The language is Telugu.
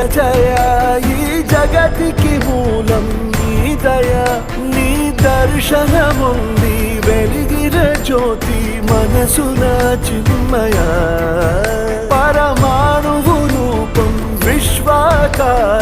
జయ ఈ జగతికి మూలం నీ దయ నీ దర్శనముంది వెలిగిన జ్యోతి మనసున చిన్మయ పరమాణువు రూపం విశ్వాకార